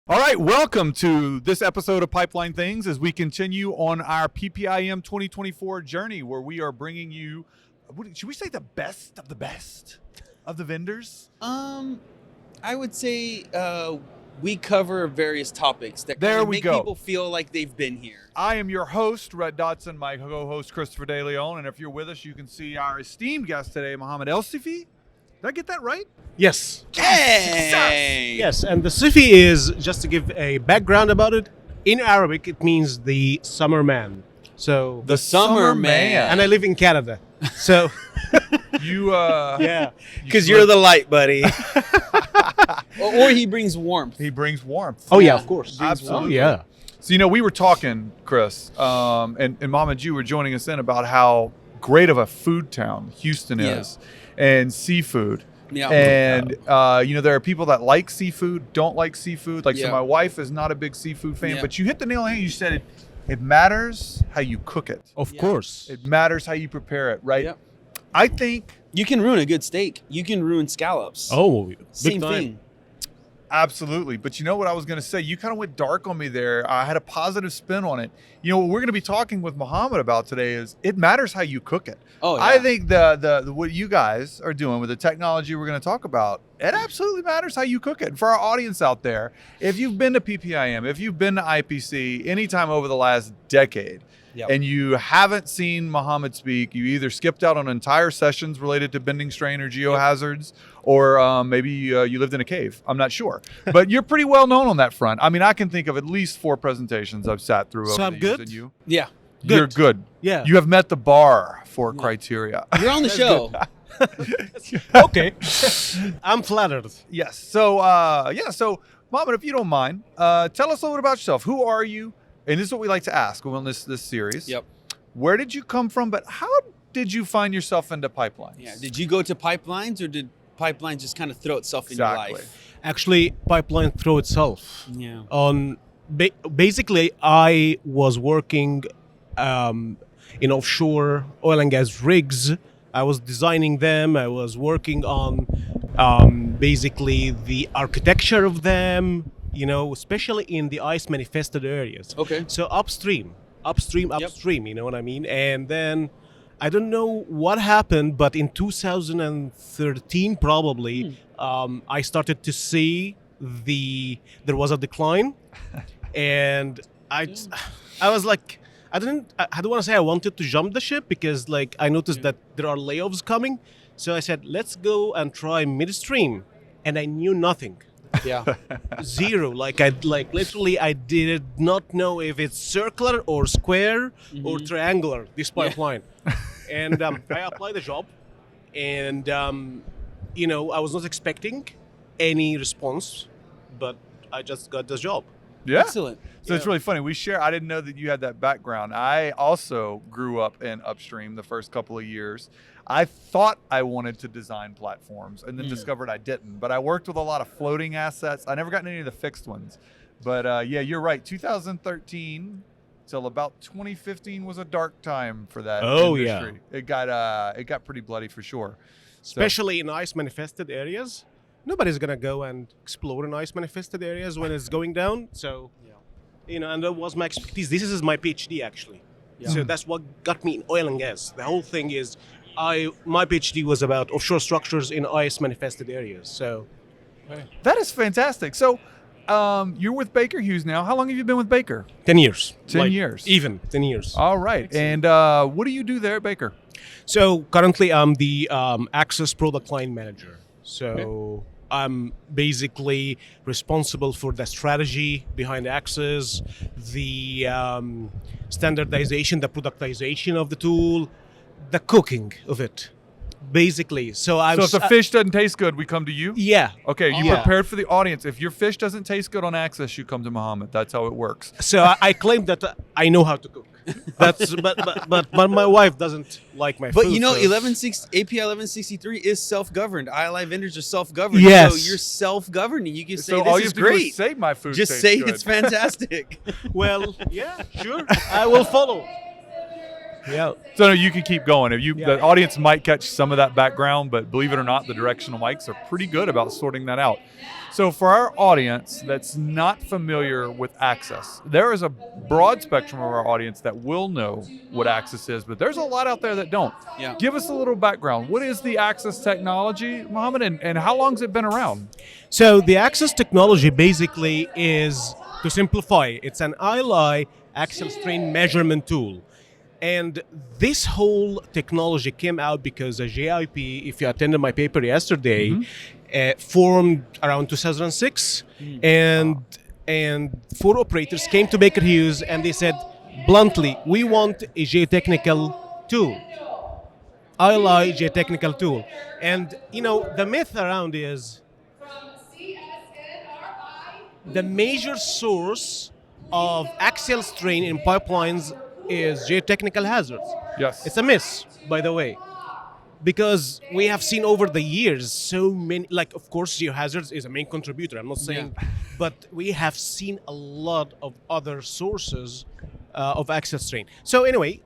All right, welcome to this episode of Pipeline Things as we continue on our PPIM 2024 journey where we are bringing you, should we say the best of the vendors? I would say we cover various topics that There kind we of make go. people feel like they've been here. I am your host, Rhett Dotson, my co-host, Christopher De Leon, and if you're with us, you can see our esteemed guest today, Mohamed ElSeify. Did I get that right? Yes. Hey! Yes, and the Sifi is, just to give a background about it, in Arabic it means the summer man. So The summer man. and I live in Canada. So You, yeah. Because you're the light, buddy. or he brings warmth. he brings warmth. Oh yeah, of course. Absolutely. Oh yeah. So, we were talking, Chris, and Mohamed, you were joining us in about how great of a food town Houston is and seafood. Yeah. And, there are people that like seafood, don't like seafood. So Yeah. my wife is not a big seafood fan, Yeah. but you hit the nail on the head. You said it matters how you cook it. Of Yeah. course. It matters how you prepare it, right? Yep. I think You can ruin a good steak. You can ruin scallops. Oh, big Same time. thing. absolutely. But you know what I was going to say? You kind of went dark on me there. I had a positive spin on it. What we're going to be talking with Mohamed about today is it matters how you cook it. Oh, yeah. I think the what you guys are doing with the technology we're going to talk about, it absolutely matters how you cook it. And for our audience out there, if you've been to PPIM, if you've been to IPC anytime over the last decade, Yep. and you haven't seen Mohamed speak, you either skipped out on entire sessions related to bending strain or geohazards, or maybe you lived in a cave. I'm not sure. But you're pretty well known on that front. I mean, I can think of at least 4 presentations I've sat through So over I'm the years. good? And you, Yeah. you're good. Yeah. You have met the bar for Yeah. criteria. You're on the show. Okay. I'm flattered. Yes. So, So, Mohamed, if you don't mind, tell us a little bit about yourself. Who are you? And this is what we like to ask on this series. Yep. Where did you come from? But how did you find yourself into pipelines? Yeah. Did you go to pipelines or did pipelines just kind of throw itself in Exactly. your life? Actually, pipeline throw itself. Yeah. On basically, I was working in offshore oil and gas rigs. I was designing them. I was working on basically the architecture of them. Especially in the ice manifested areas. Okay. So upstream. You know what I mean? And then I don't know what happened, but in 2013 probably, I started to see there was a decline, and I was like, I don't want to say I wanted to jump the ship because I noticed that there are layoffs coming, so I said let's go and try midstream, and I knew nothing. Yeah. Zero. Literally I did not know if it's circular or square or triangular, this pipeline. And I applied the job, and I was not expecting any response, but I just got the job. Yeah. Excellent. So it's really funny. I didn't know that you had that background. I also grew up in upstream the first couple of years. I thought I wanted to design platforms and then discovered I didn't. But I worked with a lot of floating assets. I never got any of the fixed ones. But you're right. 2013 till about 2015 was a dark time for that industry. Yeah. It got pretty bloody for sure. Especially in ice manifested areas. Nobody's gonna go and explore in ice manifested areas when it's going down. So, and that was my expertise. This is my PhD actually. Yeah. So that's what got me in oil and gas. The whole thing is, my PhD was about offshore structures in ice manifested areas. So, That is fantastic. So you're with Baker Hughes now. How long have you been with Baker? 10 years. 10 years. Even 10 years. All right. And what do you do there at Baker? So currently I'm the Access Product Line Manager. So I'm basically responsible for the strategy behind Access, the standardization, the productization of the tool, the cooking of it, basically. So if the fish doesn't taste good, we come to you? Yeah. Okay, you Yeah. prepared for the audience. If your fish doesn't taste good on Access, you come to Mohamed. That's how it works. So I claim that I know how to cook. But my wife doesn't like my food. But so- API 1163 is self-governed. ILI vendors are self-governed. Yes. So you're self-governing. You can say So this all you is have to do is great. say my food Just tastes say good. it's fantastic. Well, yeah, sure. I will follow. Yeah. So you can keep going. If Yeah. the audience might catch some of that background, but believe it or not, the directional mics are pretty good about sorting that out. So for our audience that's not familiar with Axis, there is a broad spectrum of our audience that will know what Axis is, but there's a lot out there that don't. Yeah. Give us a little background. What is the Axis technology, Mohamed, and how long has it been around? So the Axis technology basically is, to simplify, it's an ILI axial strain measurement tool. And this whole technology came out because the JIP, if you attended my paper yesterday, formed around 2006, and 4 operators came to Baker Hughes and they said, bluntly, we want a geotechnical tool, ILI geotechnical tool. And the myth around is the major source of axial strain in pipelines is geotechnical hazards. Yes. It's a miss, by the way, because we have seen over the years so many, like, of course, geohazards is a main contributor, I'm not saying, but we have seen a lot of other sources of axial strain. So anyway,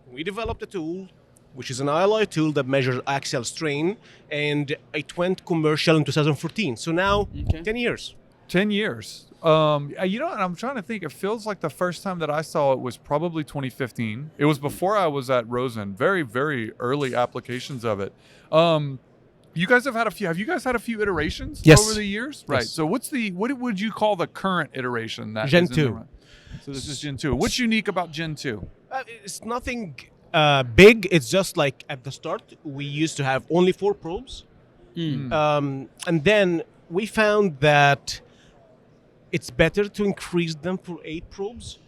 we developed a tool, which is an ILI tool that measures axial strain, and it went commercial in 2014. So now, 10 years. 10 years. And I'm trying to think. It feels like the first time that I saw it was probably 2015. It was before I was at Rosen. Very, very early applications of it. You guys have had a few. Have you guys had a few iterations over the years? Right. So what would you call the current iteration? That Gen is in 2. the run? So this is Gen 2. What's unique about Gen 2? It's nothing big. It's just like at the start, we used to have only 4 probes. And then we found that it's better to increase them for 8 probes.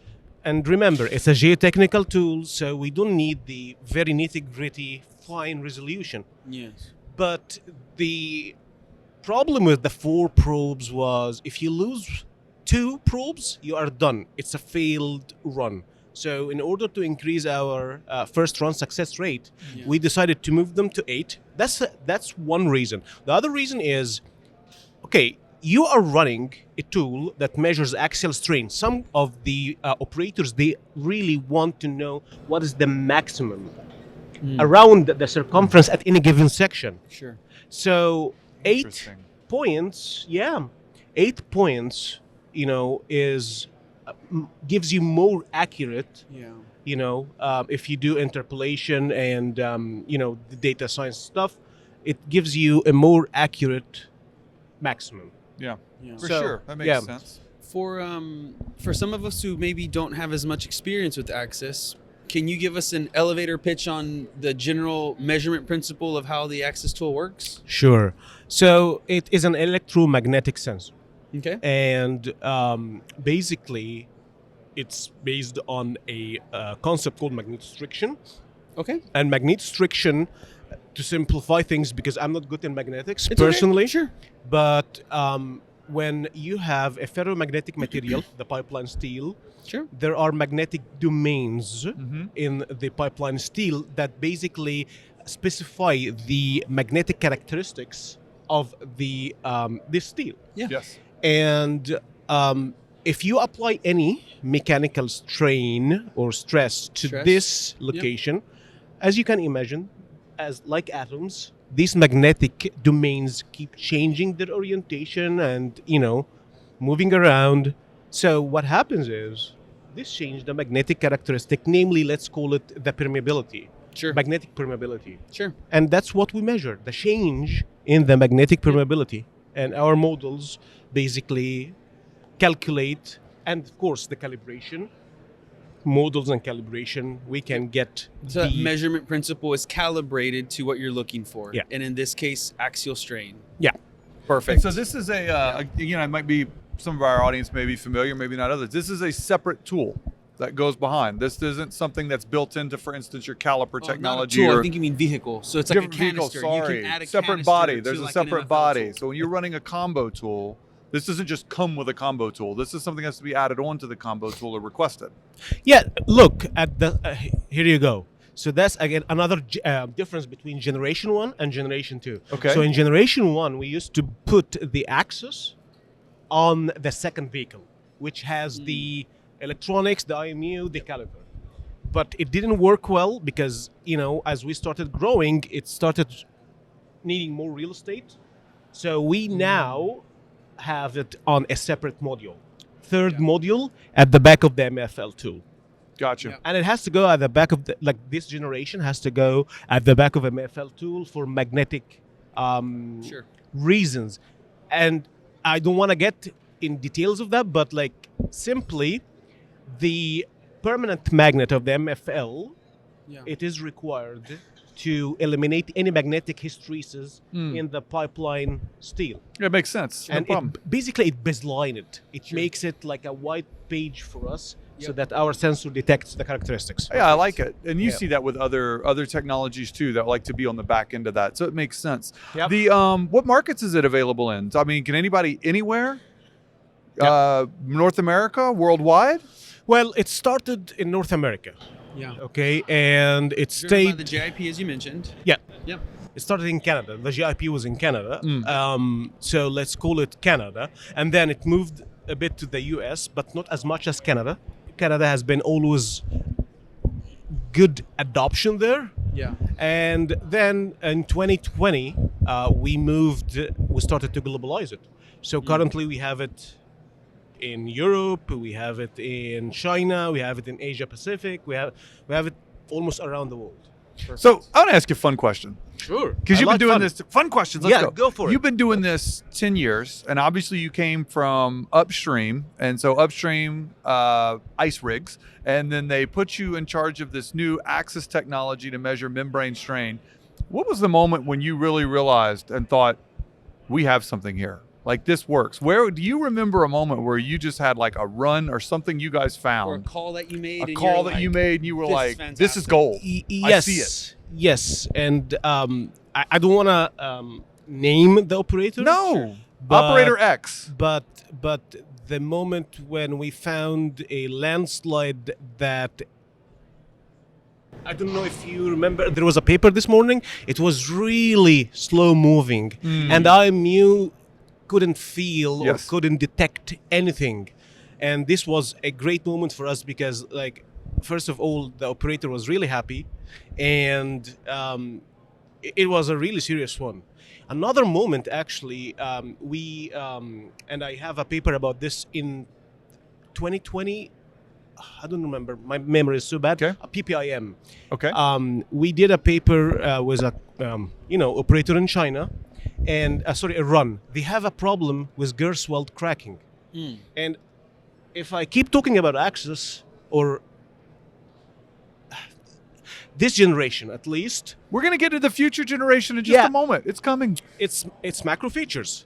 And remember, it's a geotechnical tool, so we don't need the very nitty-gritty fine resolution. Yes. But the problem with the 4 probes was if you lose 2 probes, you are done. It's a failed run. So in order to increase our first run success rate, we decided to move them to 8. That's one reason. The other reason is, okay, you are running a tool that measures axial strain. Some of the operators, they really want to know what is the maximum around the circumference at any given section. Sure. So 8 points, 8 points, is gives you more accurate. If you do interpolation and the data science stuff, it gives you a more accurate maximum. For sure. That makes sense. For some of us who maybe don't have as much experience with Axis, can you give us an elevator pitch on the general measurement principle of how the Axis tool works? Sure. So it is an electromagnetic sensor. Okay. And basically, it's based on a concept called magnetostriction. Okay. And magnetostriction, to simplify things, because I'm not good in magnetics It's personally, okay. Sure. but when you have a ferromagnetic material, the pipeline steel, there are magnetic domains in the pipeline steel that basically specify the magnetic characteristics of the this steel. Yes. And if you apply any mechanical strain or stress to this location, as you can imagine, as like atoms, these magnetic domains keep changing their orientation and, moving around. So what happens is this changes the magnetic characteristic, namely, let's call it the permeability. Magnetic permeability. And that's what we measure, the change in the magnetic permeability. And our models basically calculate, and of course the calibration, models and calibration, we can get the measurement principle is calibrated to what you're looking for. Yeah. And in this case, axial strain. Yeah. Perfect. And so this is it might be some of our audience may be familiar, maybe not others. This is a separate tool that goes behind. This isn't something that's built into, for instance, your caliper technology. Not a tool, or I think you mean vehicle. So it's like a canister. Sorry. You can add a separate canister body. to There's like a separate an MFL body. tool. So when you're running a combo tool, this doesn't just come with a combo tool. This is something that has to be added on to the combo tool or requested. Yeah, look at the here you go. So that's again another difference between generation 1 and generation 2. Okay. So in generation 1, we used to put the axis on the second vehicle, which has the electronics, the IMU, the caliper. but it didn't work well because, as we started growing, it started needing more real estate. So we now have it on a separate module. Third module at the back of the MFL tool. Gotcha. Yeah. And it has to go at the back of this generation has to go at the back of MFL tool for magnetic reasons. And I don't want to get in details of that, but simply the permanent magnet of the MFL, it is required to eliminate any magnetic hysteresis in the pipeline steel. It makes sense. And No problem. basically it baseline it. It makes it like a white page for us so that our sensor detects the characteristics. Yeah, I like it. And you see that with other technologies too that like to be on the back end of that. So it makes sense. Yep. The what markets is it available in? I mean, can anybody anywhere? North America, worldwide? Well, it started in North America. Yeah. Okay, and it Driven stayed. by the JIP, as you mentioned. Yeah. Yep. It started in Canada. The GIP was in Canada. So let's call it Canada. And then it moved a bit to the US, but not as much as Canada. Canada has been always good adoption there. Yeah. And then in 2020, we started to globalize it. So currently we have it in Europe, we have it in China, we have it in Asia Pacific, we have it almost around the world. So I want to ask you a fun question. Sure. Because you've been doing this. Fun questions. Let's go for it. You've been doing this 10 years, and obviously you came from upstream. And so upstream ice rigs, and then they put you in charge of this new Axis technology to measure membrane strain. What was the moment when you really realized and thought, we have something here? Like, this works. Where do you remember a moment where you just had like a run or something you guys found? Or a call that you made. And you were like, "This is this is gold." Yes. I see it. Yes. And I don't want to name the operator. No. But- Operator X. But the moment when we found a landslide that, I don't know if you remember, there was a paper this morning. It was really slow moving, and I couldn't feel or couldn't detect anything. And this was a great moment for us because, first of all, the operator was really happy, and it was a really serious one. Another moment, actually, we and I have a paper about this in 2020. I don't remember. My memory is so bad. Okay. A PPIM. Okay. We did a paper with a operator in China, and a run. They have a problem with Gerswald cracking, and if I keep talking about Axis or this generation at least, we're gonna get to the future generation in just a moment. It's coming. It's macro features.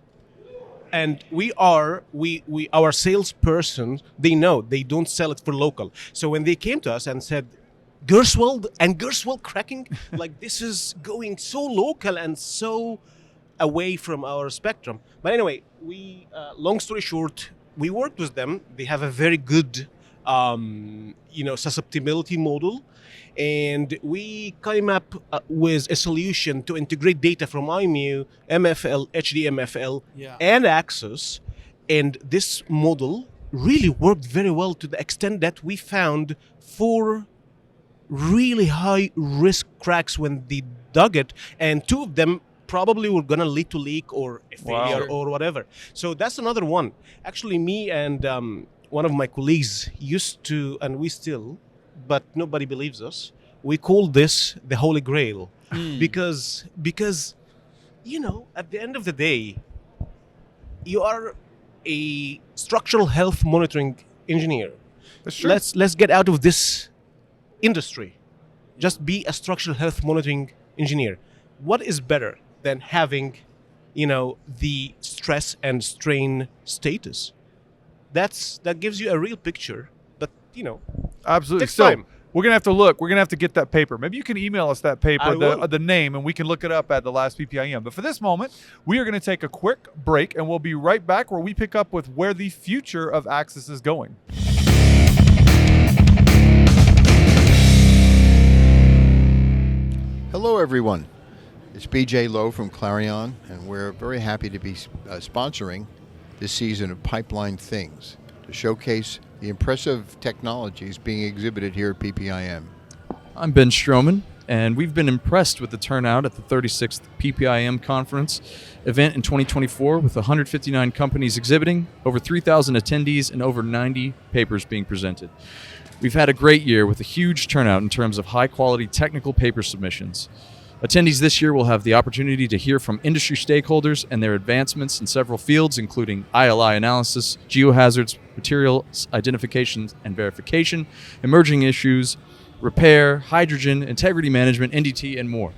And our salesperson, they know they don't sell it for local. So when they came to us and said, Gerswald cracking, this is going so local and so away from our spectrum. But anyway, long story short, we worked with them. They have a very good, susceptibility model. And we came up with a solution to integrate data from IMU, MFL, HDMFL, and Axis. And this model really worked very well to the extent that we found 4 really high risk cracks when they dug it. And 2 of them probably were going to lead to leak or a failure or whatever. So that's another one. Actually, me and one of my colleagues used to, and we still, but nobody believes us. We call this the Holy Grail because at the end of the day, you are a structural health monitoring engineer. That's true. Let's get out of this industry. Just be a structural health monitoring engineer. What is better than having, the stress and strain status? That gives you a real picture. But Absolutely. takes So time. we're gonna have to look. We're gonna have to get that paper. Maybe you can email us that paper, I will. the name, and we can look it up at the last PPIM. But for this moment, we are gonna take a quick break, and we'll be right back where we pick up with where the future of Axis is going. Hello, everyone. It's BJ Lowe from Clarion, and we're very happy to be sponsoring this season of Pipeline Things to showcase the impressive technologies being exhibited here at PPIM. I'm Ben Stroman, and we've been impressed with the turnout at the 36th PPIM conference event in 2024 with 159 companies exhibiting, over 3,000 attendees, and over 90 papers being presented. We've had a great year with a huge turnout in terms of high-quality technical paper submissions. Attendees this year will have the opportunity to hear from industry stakeholders and their advancements in several fields, including ILI analysis, geohazards, materials identification and verification, emerging issues, repair, hydrogen, integrity management, NDT, and more.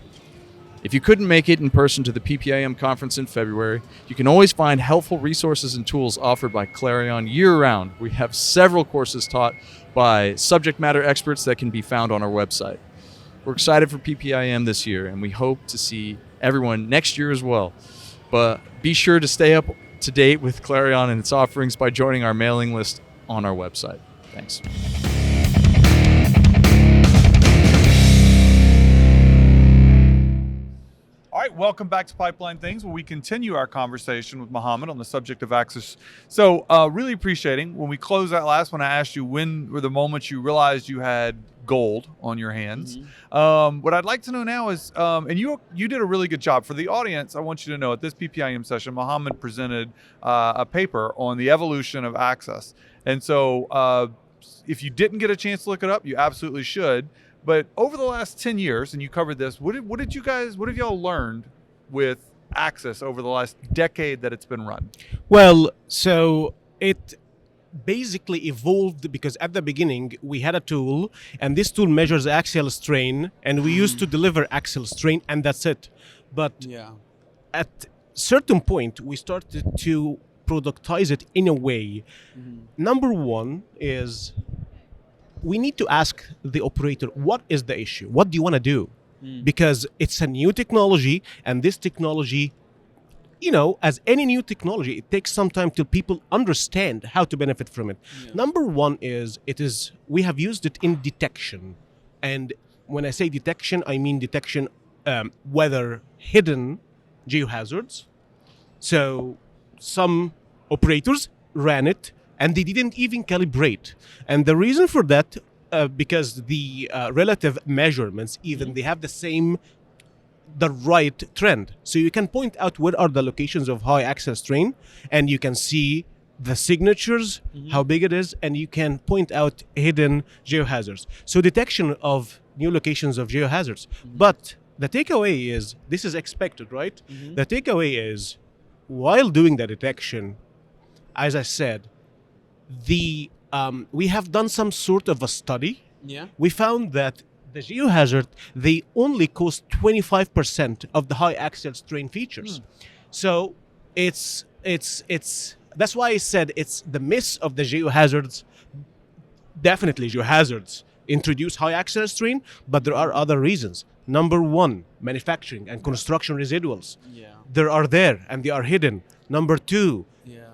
If you couldn't make it in person to the PPIM conference in February, you can always find helpful resources and tools offered by Clarion year-round. We have several courses taught by subject matter experts that can be found on our website. We're excited for PPIM this year, and we hope to see everyone next year as well. But be sure to stay up to date with Clarion and its offerings by joining our mailing list on our website. Thanks. All right, welcome back to Pipeline Things, where we continue our conversation with Mohamed on the subject of access. So, really appreciating when we closed that last one. I asked you when were the moments you realized you had gold on your hands. What I'd like to know now is, and you did a really good job for the audience. I want you to know at this PPIM session, Mohamed presented a paper on the evolution of access, and so if you didn't get a chance to look it up, you absolutely should. But over the last 10 years, and you covered this, what have y'all learned with Access over the last decade that it's been run? Well, so it basically evolved because at the beginning we had a tool, and this tool measures axial strain, and we used to deliver axial strain, and that's it. But at certain point, we started to productize it in a way. Number one is we need to ask the operator, what is the issue? What do you want to do? Because it's a new technology, and this technology, as any new technology, it takes some time till people understand how to benefit from it. Number one is we have used it in detection. And when I say detection, I mean detection whether hidden geohazards. So some operators ran it, and they didn't even calibrate. And the reason for that, because the relative measurements, even they have the right trend. So you can point out where are the locations of high axial strain, and you can see the signatures, how big it is, and you can point out hidden geohazards. So detection of new locations of geohazards. But the takeaway is, this is expected, right? The takeaway is, while doing the detection, as I said, we have done some sort of a study. We found that the geohazard, they only cause 25% of the high axial strain features. So it's that's why I said it's the miss of the geohazards. Definitely geohazards introduce high axial strain, but there are other reasons. Number one, manufacturing and construction residuals. They are there and they are hidden. Number two,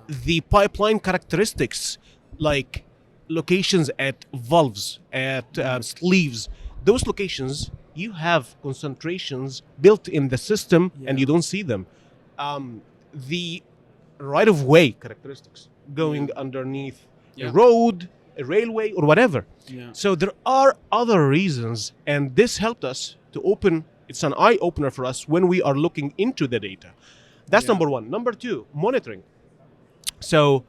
the pipeline characteristics, like locations at valves, at sleeves. Those locations, you have concentrations built in the system and you don't see them. The right-of-way characteristics going underneath a road, a railway, or whatever. So there are other reasons, and this helped us to open. It's an eye-opener for us when we are looking into the data. That's number one. Number two, monitoring. So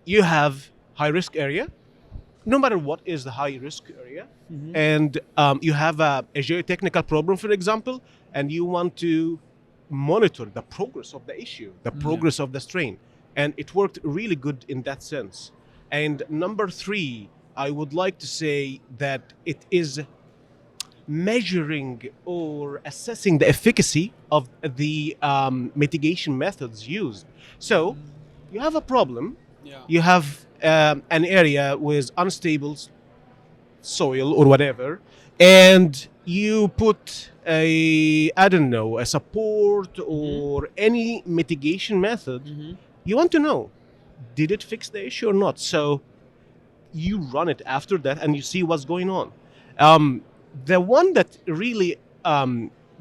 you have high-risk area, no matter what is the high-risk area, and you have a geotechnical problem, for example, and you want to monitor the progress of the issue, the progress of the strain. And it worked really good in that sense. And number three, I would like to say that it is measuring or assessing the efficacy of the mitigation methods used. So you have a problem, you have an area with unstable soil or whatever, and you put a support or any mitigation method. You want to know, did it fix the issue or not? So you run it after that and you see what's going on. The one that really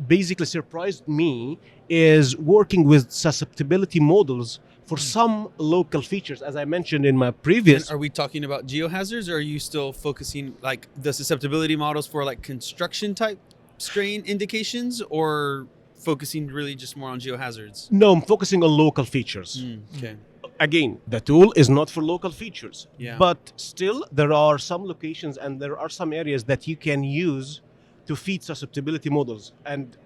basically surprised me is working with susceptibility models for some local features, as I mentioned in my previous. And are we talking about geohazards, or are you still focusing like the susceptibility models for like construction type strain indications, or focusing really just more on geohazards? No, I'm focusing on local features. Okay. Again, the tool is not for local features, Yeah. but still there are some locations and there are some areas that you can use to feed susceptibility models. And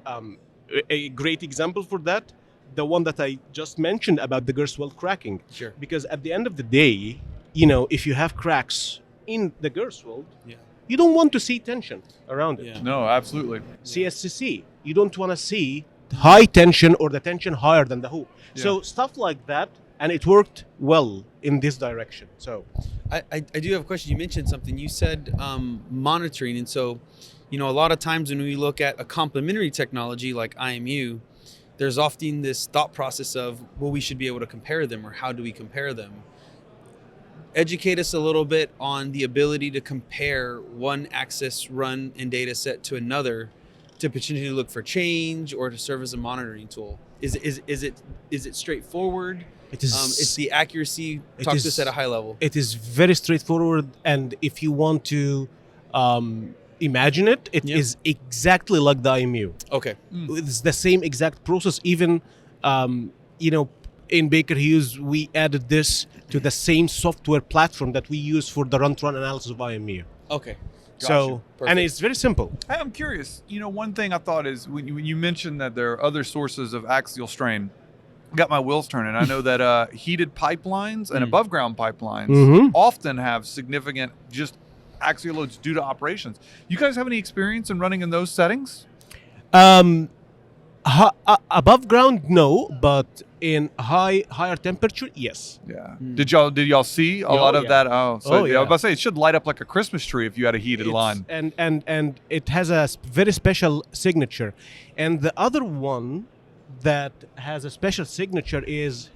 a great example for that, the one that I just mentioned about the girth weld cracking. Sure. Because at the end of the day, you know, if you have cracks in the girth weld, Yeah. you don't want to see tension around it. Yeah. No, absolutely. CSCC, you don't want to see high tension or the tension higher than the hoop. Yeah. So stuff like that, and it worked well in this direction. So I do have a question. You mentioned something. You said monitoring, and so, you know, a lot of times when we look at a complementary technology like IMU, there's often this thought process of, well, we should be able to compare them, or how do we compare them? Educate us a little bit on the ability to compare one Axis run and data set to another to potentially look for change or to serve as a monitoring tool. Is it straightforward? it is. It's the accuracy. it Talk to is- us at a high level. It is very straightforward, and if you want to imagine it, it is Yeah. exactly like the IMU. Okay. It's the same exact process. Even you know, in Baker Hughes, we added this to the same software platform that we use for the run-to-run analysis of IMU. Okay. So, Perfect. and it's very simple. Hey, I'm curious. You know, one thing I thought is when you mentioned that there are other sources of axial strain, got my wheels turning. I know that heated pipelines and above ground pipelines Mhm. often have significant just axial loads due to operations. You guys have any experience in running in those settings? Above ground, no, but in higher temperature, yes. Yeah. Did y'all see a lot of yeah. that? Oh, so Oh, yeah. I was yeah. about to say it should light up like a Christmas tree if you had a heated line. And it has a very special signature. And the other one that has a special signature is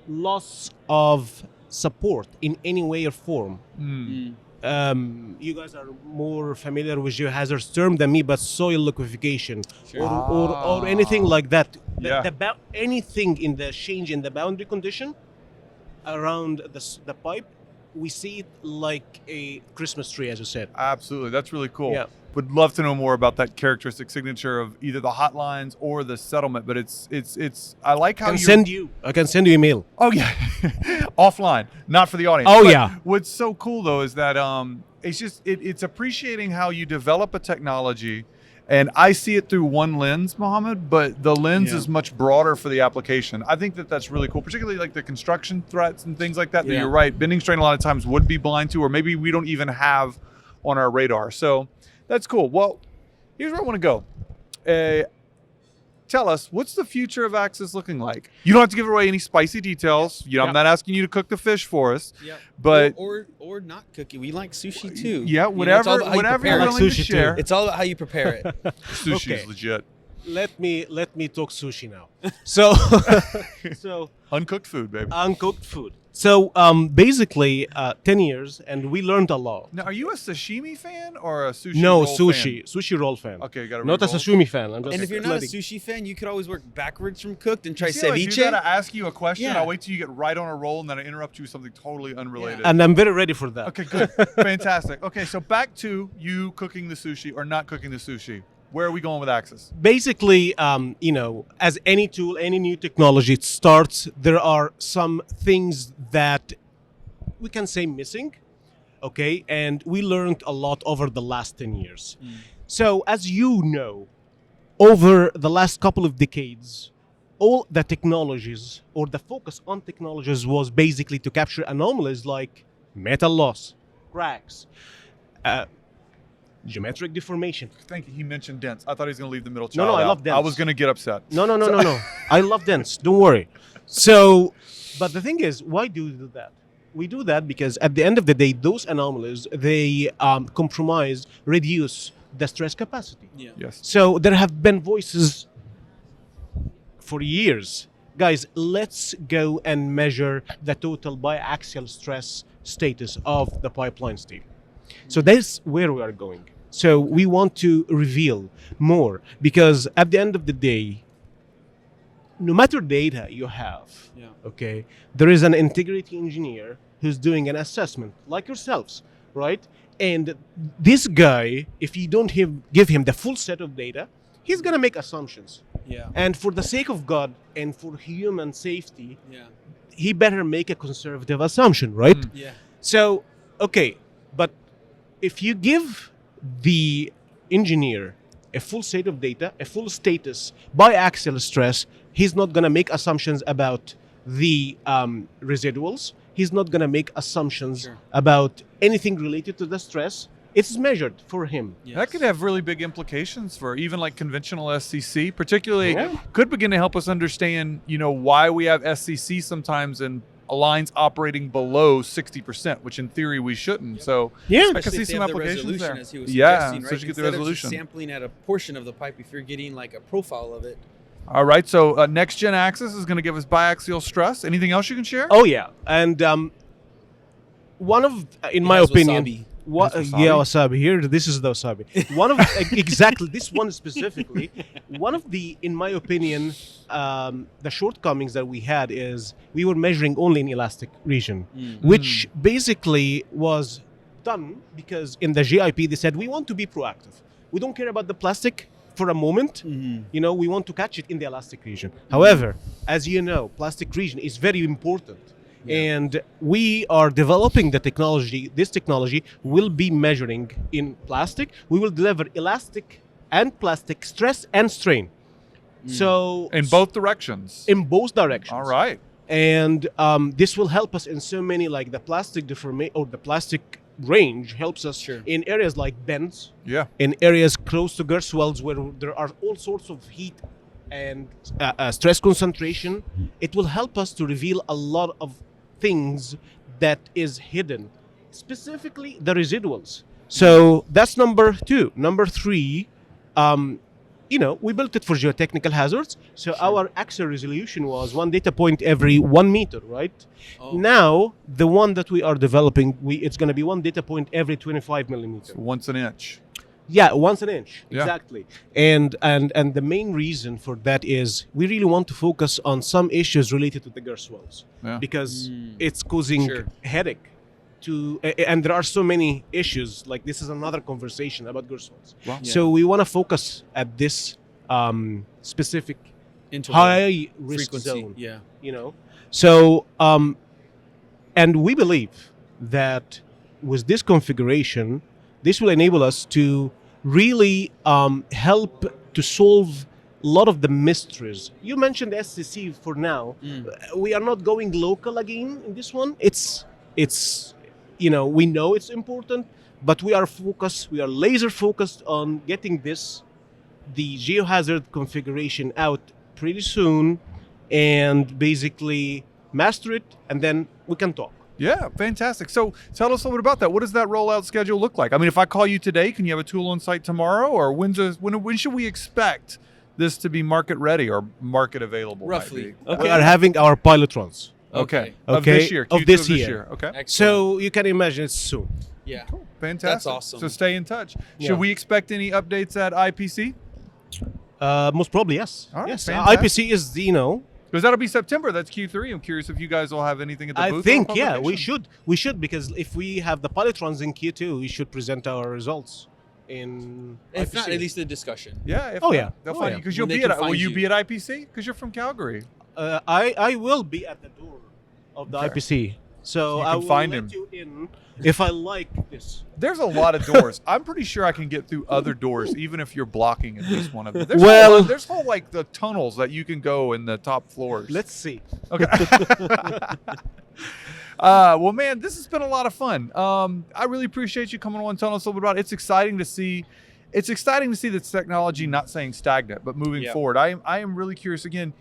loss of support in any way or form. You guys are more familiar with geohazards term than me, but soil liquefaction or anything like that. Yeah. Anything in the change in the boundary condition around the pipe, we see it like a Christmas tree, as you said. Absolutely. That's really cool. Yeah. Would love to know more about that characteristic signature of either the hotlines or the settlement, but it's I like how I can send you email. Oh yeah. Offline, not for the audience. Oh, But yeah. What's so cool though is that it's just it's appreciating how you develop a technology, and I see it through one lens, Mohamed, but the lens Yeah. is much broader for the application. I think that that's really cool, particularly like the construction threats and things like that. That Yeah. you're right, bending strain a lot of times would be blind to, or maybe we don't even have on our radar. So that's cool. Well, here's where I want to go. Tell us, what's the future of Axis looking like? You don't have to give away any spicy details. You know, I'm Yeah. not asking you to cook the fish for us. Yeah. But or not cooking. We like sushi too. yeah, You know, it's all whatever about how you whatever prepare you're it. like willing to sushi too. share. It's all about how you prepare it. Sushi Okay. is legit. Let me talk sushi now. So so Uncooked food, baby. uncooked food. So basically 10 years, and we learned a lot. Now, are you a sashimi fan or a sushi No, roll sushi roll fan. fan? Okay, you got to Not a sashimi fan. I'm just And if you're not a letting- sushi fan, you could always work backwards from cooked and try See how I do ceviche. that? I ask you a question. Yeah. I'll wait till you get right on a roll, and then I interrupt you with something totally unrelated. and I'm very ready for that. Okay, good. Fantastic. Okay, so back to you cooking the sushi or not cooking the sushi. Where are we going with Axis? Basically, you know, as any tool, any new technology, it starts, there are some things that we can say missing, okay? And we learned a lot over the last 10 years. So, as you know, over the last couple of decades, all the technologies or the focus on technologies was basically to capture anomalies like metal loss, cracks, geometric deformation. Thank you. He mentioned dents. I thought he was going to leave the middle No, child no, I out. love I dents. was going to get upset. No. I love dents. Don't worry. So, but the thing is, why do we do that? We do that because at the end of the day, those anomalies, they compromise, reduce the stress capacity. Yeah. Yes. So there have been voices for years. Guys, let's go and measure the total biaxial stress status of the pipeline steel. So that's where we are going. So we want to reveal more because at the end of the day, no matter data you have, Yeah. okay, there is an integrity engineer who's doing an assessment, like yourselves, right? And this guy, if you don't give him the full set of data, he's gonna make assumptions. Yeah. And for the sake of God and for human safety, Yeah. he better make a conservative assumption, right? Yeah. So, okay, but if you give the engineer a full set of data, a full status biaxial stress, he's not going to make assumptions about the residuals. He's not going to make assumptions Sure. about anything related to the stress. It's measured for him. That could have really big implications for even like conventional SCC, particularly Yeah. could begin to help us understand, why we have SCC sometimes in lines operating below 60%, which in theory we shouldn't. So Yeah. I can Especially see if they some have the applications resolution, there. as he was Yeah, suggesting, so right? you get the Instead of resolution. just sampling at a portion of the pipe, if you're getting like a profile of it. All right, so next gen axis is going to give us biaxial stress. Anything else you can share? Oh yeah, and one of, in my has opinion, wasabi. what? Has wasabi? Yeah, wasabi. Here, this is the wasabi. One of exactly this one specifically. One of the, in my opinion, the shortcomings that we had is we were measuring only in elastic region, which basically was done because in the GIP they said we want to be proactive. We don't care about the plastic for a moment. We want to catch it in the elastic region. However, as you know, plastic region is very important. And we are developing the technology. This technology will be measuring in plastic. We will deliver elastic and plastic stress and strain. So In both directions. in both directions. All right. And this will help us in so many, like the plastic deformation or the plastic range helps us Sure. in areas like bends, Yeah. in areas close to girth wells where there are all sorts of heat and stress concentration. It will help us to reveal a lot of things that is hidden, specifically the residuals. So that's number 2. Number 3, we built it for geotechnical hazards. So our axial resolution was 1 data point every 1 meter, right? Oh. Now the one that we are developing, it's going to be 1 data point every 25 millimeter. Once an inch. Yeah, once an inch, Yeah. exactly. And the main reason for that is we really want to focus on some issues related to the girth wells Yeah. because it's causing Sure. headache. And there are so many issues. Like this is another conversation about girth wells. Wow. Yeah. So we want to focus at this specific Interval. high risk frequency. zone. Yeah. So and we believe that with this configuration, this will enable us to really help to solve a lot of the mysteries. You mentioned SCC for now. We are not going local again in this one. It's we know it's important, but we are laser focused on getting the geohazard configuration out pretty soon and basically master it, and then we can talk. Yeah, fantastic. So tell us a little bit about that. What does that rollout schedule look like? I mean, if I call you today, can you have a tool on site tomorrow, or when should we expect this to be market ready or market available? Roughly. We are having our pilot runs. Okay. Okay. Of this year. Of Q2 this year. Okay. Excellent. So you can imagine it's soon. Yeah. Fantastic. That's awesome. So stay in touch. Yeah. Should we expect any updates at IPC? Most probably, yes. All right, Yes. fantastic. IPC is, Because that'll be September. That's Q3. I'm curious if you guys will have anything at the I booth. think, or yeah, publication. we should, because if we have the pilot runs in Q2, we should present our results in If IPC. not, at least the discussion. Yeah. If Oh, not, yeah. They'll Oh, find yeah. you because When you'll they be can at. Will find you you. be at IPC? Because you're from Calgary. I will be at the door of the Okay. IPC. So You I can will find let him. you in if I like this. There's a lot of doors. I'm pretty sure I can get through other doors, even if you're blocking at least one of them. There's whole like the tunnels that you can go in the top floors. Let's see. Okay. Well, man, this has been a lot of fun. I really appreciate you coming on and telling us a little bit about it. It's exciting to see. It's exciting to see this technology not saying stagnant, but moving Yeah. forward. I am really curious. Again,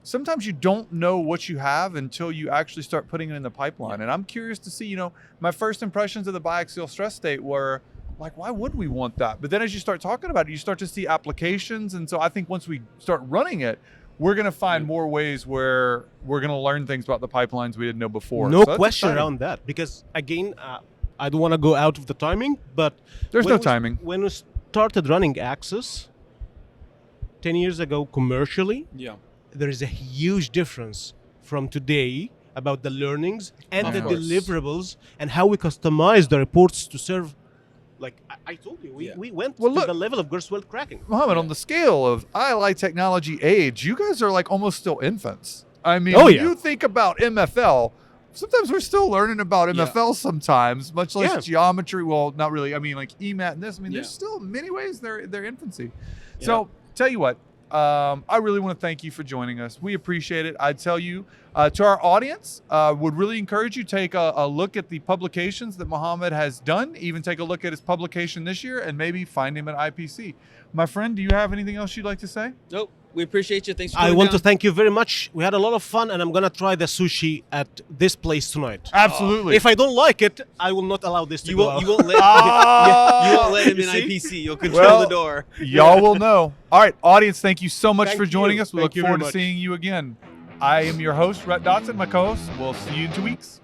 sometimes you don't know what you have until you actually start putting it in the pipeline. And I'm curious to see. My first impressions of the biaxial stress state were like, why would we want that? But then as you start talking about it, you start to see applications. And so I think once we start running it, we're going to find more ways where we're going to learn things about the pipelines we didn't know before. No So that's question exciting. around that. Because again, I don't want to go out of the timing, but There's when no we- timing. When we started running Axis 10 years ago commercially, Yeah. there is a huge difference from today about the learnings and Of the course. deliverables and how we customize the reports to serve. Like I told you, Yeah. we went Well, to look- the level of Gerswell cracking. Mohamed, on the scale of ILI technology age, you guys are like almost still infants. I mean, Oh, when yeah. you think about MFL, sometimes we're still learning about MFL sometimes, much less Yeah. geometry. Well, not really. I mean, like EMAT and this. I mean, there's Yeah. still in many ways their infancy. So, tell you what, I really want to thank you for joining us. We appreciate it. I tell you, to our audience, would really encourage you take a look at the publications that Mohamed has done. Even take a look at his publication this year, and maybe find him at IPC. My friend, do you have anything else you'd like to say? Nope. We appreciate you. Thanks for I coming want down. to thank you very much. We had a lot of fun, and I'm gonna try the sushi at this place tonight. Absolutely. If I don't like it, I will not allow this to You go won't. out. You won't let. Oh! you won't let him You in see? IPC. You'll control Well, the door. Y'all will know. All right, audience, thank you so much Thank for joining you. us. We Thank look you forward very to much. seeing you again. I am your host, Rhett Dotson, my co-host. We'll see you in 2 weeks.